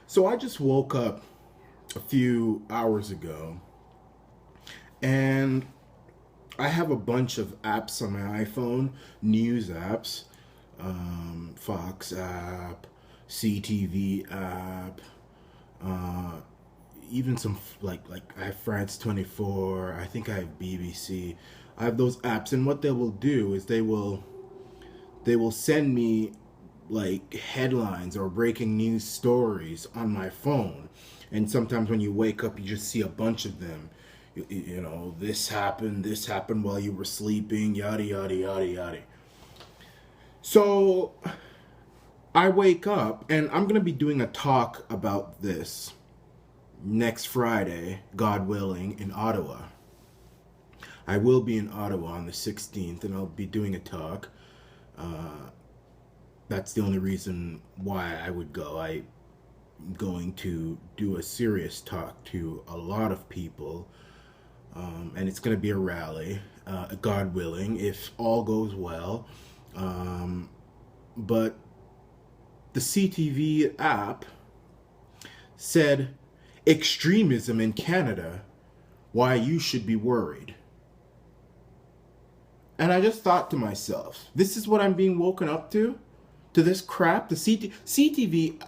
So I just woke up a few hours ago and I have a bunch of apps on my iPhone, news apps, Fox app, CTV app, uh, even some like I have France 24. I think I have BBC. I have those apps, and what they will do is they will send me like headlines or breaking news stories on my phone. And sometimes when you wake up, you just see a bunch of them. This happened while you were sleeping, yada, yada, yada, yada. So I wake up and I'm going to be doing a talk about this next Friday, God willing, in Ottawa. I will be in Ottawa on the 16th and I'll be doing a talk. That's the only reason why I would go. I'm going to do a serious talk to a lot of people, and it's going to be a rally, God willing, if all goes well. But the CTV app said, "Extremism in Canada, why you should be worried." And I just thought to myself, this is what I'm being woken up to this crap. The CTV,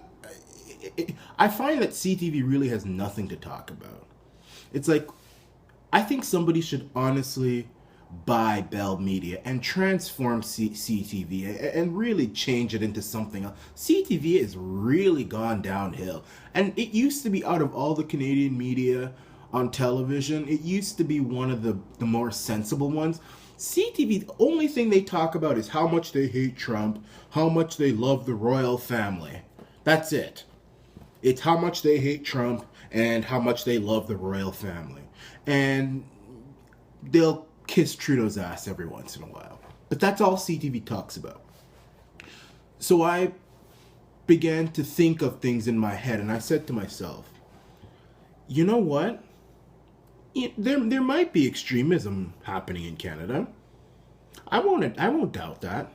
I find that CTV really has nothing to talk about. It's like, I think somebody should honestly buy Bell Media and transform CTV and really change it into something else. CTV has really gone downhill. And it used to be, out of all the Canadian media on television, it used to be one of the more sensible ones. CTV, the only thing they talk about is how much they hate Trump, how much they love the royal family. That's it. It's how much they hate Trump and how much they love the royal family. And they'll kiss Trudeau's ass every once in a while. But that's all CTV talks about. So I began to think of things in my head, and I said to myself, you know what? There might be extremism happening in Canada. I won't doubt that.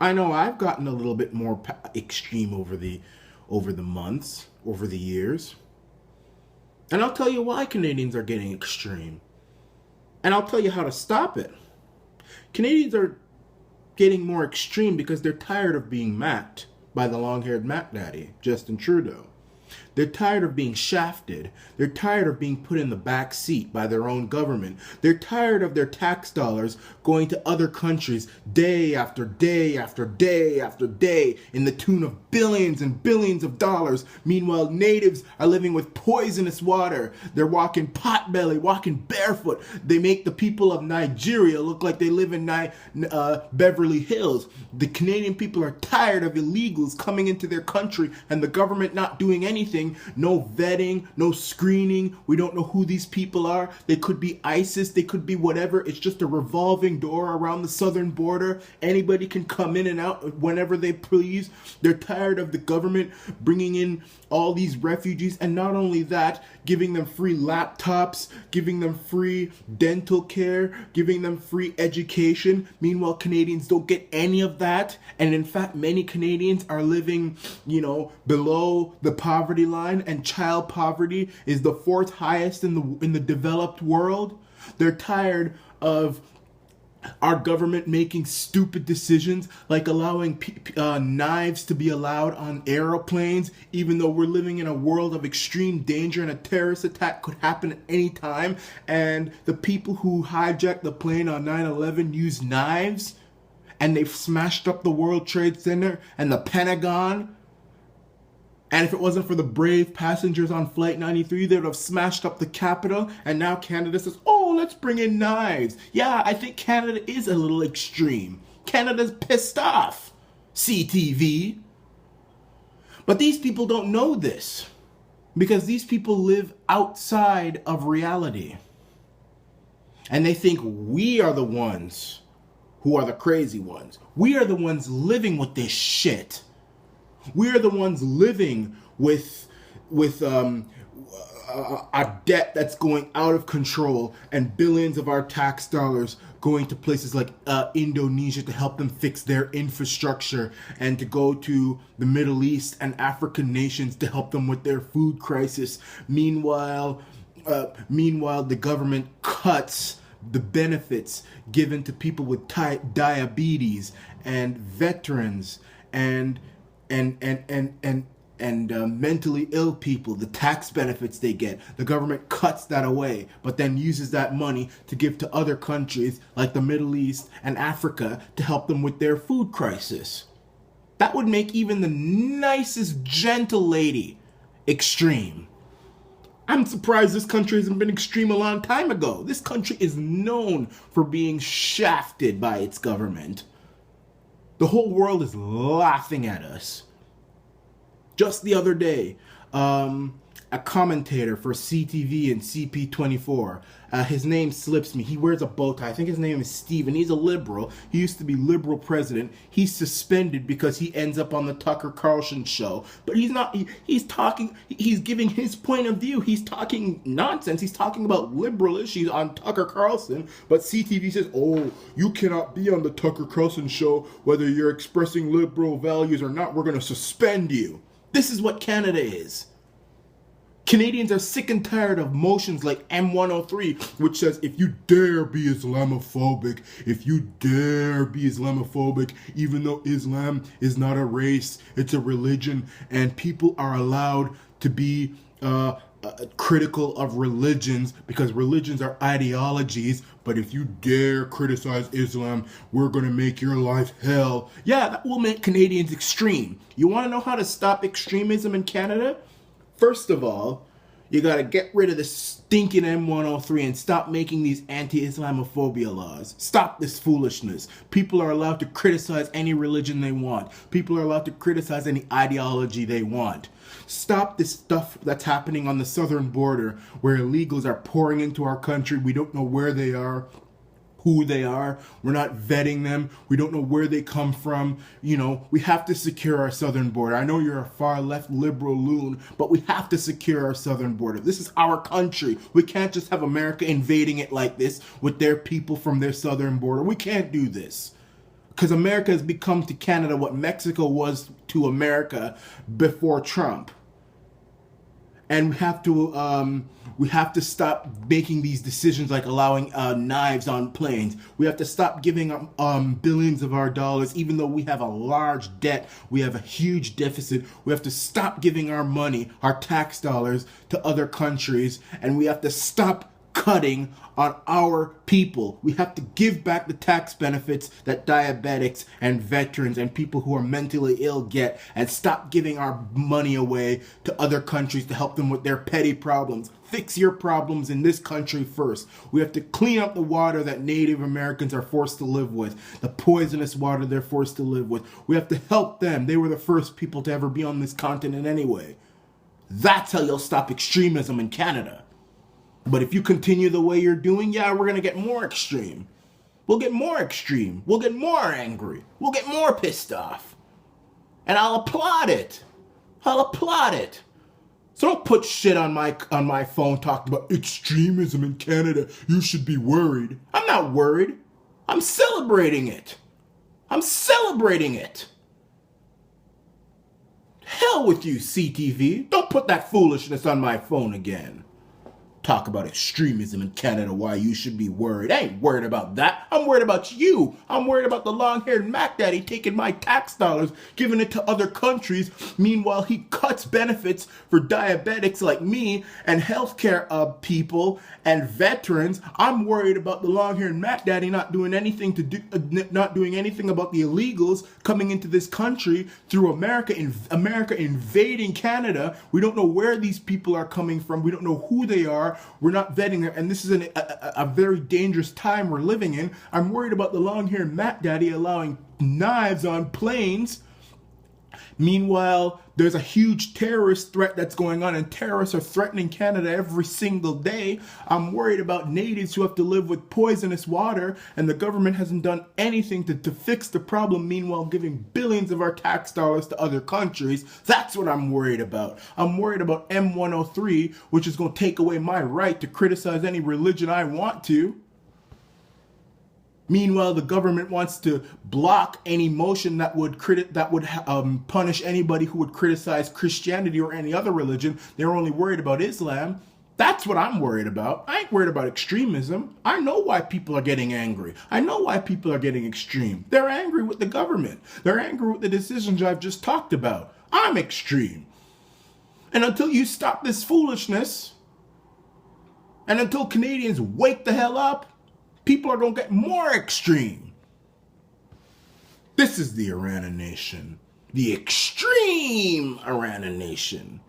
I know I've gotten a little bit more extreme over the months, over the years. And I'll tell you why Canadians are getting extreme. And I'll tell you how to stop it. Canadians are getting more extreme because they're tired of being macked by the long-haired Mac Daddy, Justin Trudeau. They're tired of being shafted. They're tired of being put in the back seat by their own government. They're tired of their tax dollars going to other countries day after day after day after day in the tune of billions and billions of dollars. Meanwhile, natives are living with poisonous water. They're walking potbelly, walking barefoot. They make the people of Nigeria look like they live in Beverly Hills. The Canadian people are tired of illegals coming into their country and the government not doing anything. No vetting, no screening. We don't know who these people are. They could be ISIS. They could be whatever. It's just a revolving door around the southern border. Anybody can come in and out whenever they please. They're tired of the government bringing in all these refugees, and not only that, giving them free laptops, giving them free dental care, giving them free education. Meanwhile, Canadians don't get any of that. And in fact, many Canadians are living, below the poverty line, and child poverty is the fourth highest in the developed world. They're tired of our government making stupid decisions like allowing knives to be allowed on aeroplanes, even though we're living in a world of extreme danger and a terrorist attack could happen at any time. And the people who hijacked the plane on 9/11 used knives, and they've smashed up the World Trade Center and the Pentagon. And if it wasn't for the brave passengers on Flight 93, they would have smashed up the Capitol. And now Canada says, oh, let's bring in knives. Yeah, I think Canada is a little extreme. Canada's pissed off. CTV. But these people don't know this, because these people live outside of reality. And they think we are the ones who are the crazy ones. We are the ones living with this shit. We are the ones living with a debt that's going out of control, and billions of our tax dollars going to places like Indonesia to help them fix their infrastructure, and to go to the Middle East and African nations to help them with their food crisis. Meanwhile, the government cuts the benefits given to people with diabetes and veterans and mentally ill people. The tax benefits they get, the government cuts that away, but then uses that money to give to other countries like the Middle East and Africa to help them with their food crisis. That would make even the nicest gentle lady extreme. I'm surprised this country hasn't been extreme a long time ago. This country is known for being shafted by its government. The whole world is laughing at us. Just the other day, a commentator for CTV and CP24, his name slips me. He wears a bow tie. I think his name is Steven. He's a liberal. He used to be liberal president. He's suspended because he ends up on the Tucker Carlson show. But he's not, he's giving his point of view. He's talking nonsense. He's talking about liberal issues on Tucker Carlson. But CTV says, oh, you cannot be on the Tucker Carlson show whether you're expressing liberal values or not. We're going to suspend you. This is what Canada is. Canadians are sick and tired of motions like M103, which says if you dare be Islamophobic, even though Islam is not a race, it's a religion, and people are allowed to be critical of religions because religions are ideologies, but if you dare criticize Islam, we're going to make your life hell. Yeah, that will make Canadians extreme. You want to know how to stop extremism in Canada? First of all, you got to get rid of this stinking M103 and stop making these anti-Islamophobia laws. Stop this foolishness. People are allowed to criticize any religion they want. People are allowed to criticize any ideology they want. Stop this stuff that's happening on the southern border where illegals are pouring into our country. We don't know where they are, who they are. We're not vetting them. We don't know where they come from. You know, we have to secure our southern border. I know you're a far left liberal loon, but we have to secure our southern border. This is our country. We can't just have America invading it like this with their people from their southern border. We can't do this. Because America has become to Canada what Mexico was to America before Trump. And we have to stop making these decisions like allowing knives on planes. We have to stop giving billions of our dollars, even though we have a large debt. We have a huge deficit. We have to stop giving our money, our tax dollars, to other countries. And we have to stop cutting on our people. We have to give back the tax benefits that diabetics and veterans and people who are mentally ill get, and stop giving our money away to other countries to help them with their petty problems. Fix your problems in this country first. We have to clean up the water that Native Americans are forced to live with, the poisonous water they're forced to live with. We have to help them. They were the first people to ever be on this continent anyway. That's how you'll stop extremism in Canada. But if you continue the way you're doing, yeah, we're going to get more extreme. We'll get more extreme. We'll get more angry. We'll get more pissed off. And I'll applaud it. So don't put shit on my phone talking about extremism in Canada. You should be worried. I'm not worried. I'm celebrating it. Hell with you, CTV. Don't put that foolishness on my phone again. Talk about extremism in Canada, why you should be worried. I ain't worried about that. I'm worried about you. I'm worried about the long-haired Mac Daddy taking my tax dollars, giving it to other countries. Meanwhile, he cuts benefits for diabetics like me and healthcare people and veterans. I'm worried about the long-haired Mac Daddy not doing anything about the illegals coming into this country through America invading Canada. We don't know where these people are coming from. We don't know who they are. We're not vetting them, and this is a very dangerous time we're living in. I'm worried about the long-haired Mac Daddy allowing knives on planes. Meanwhile, there's a huge terrorist threat that's going on, and terrorists are threatening Canada every single day. I'm worried about natives who have to live with poisonous water, and the government hasn't done anything to fix the problem, meanwhile giving billions of our tax dollars to other countries. That's what I'm worried about. I'm worried about M103, which is going to take away my right to criticize any religion I want to. Meanwhile, the government wants to block any motion that would punish anybody who would criticize Christianity or any other religion. They're only worried about Islam. That's what I'm worried about. I ain't worried about extremism. I know why people are getting angry. I know why people are getting extreme. They're angry with the government. They're angry with the decisions I've just talked about. I'm extreme. And until you stop this foolishness, and until Canadians wake the hell up, people are going to get more extreme. This is the Irana Nation. The extreme Irana Nation.